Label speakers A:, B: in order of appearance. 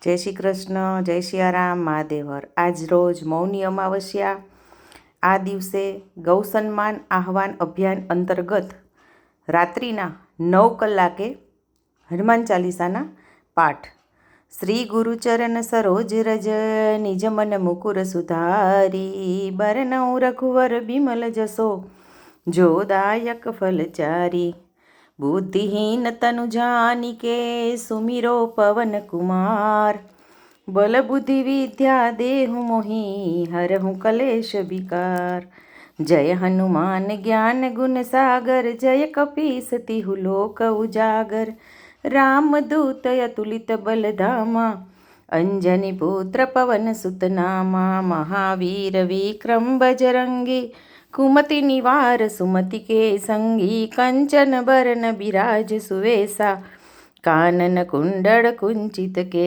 A: જય શ્રી કૃષ્ણ, જય સિયારામ, મહાદેવર. આજ રોજ મૌની અમાવસ્યા. આ દિવસે ગૌસન્માન આહવાન અભિયાન અંતર્ગત રાત્રિના 9 કલાકે હનુમાન ચાલીસાના પાઠ. શ્રી ગુરુચરણ સરોજ રજ નિજ મન મુકુર સુધારી બરનઉ રઘુવર બિમલ જસો જોદાયક ફલચારી બુદ્ધિહીન તनु જાનિके सुमिरो पवन कुमार बल बुद्धि विद्या देहु मोहि हरहु कलेश विकार जय हनुमान ज्ञान गुण सागर जय कपीस तिहु लोक उजागर रामदूत अतुलित बलधामा अंजनी पुत्र पवन सुत नामा महावीर विक्रम बजरंगी कुमति निवार सुमति के संगी कंचन बरन बिराज सुवेसा कानन कुंडल कुंचित के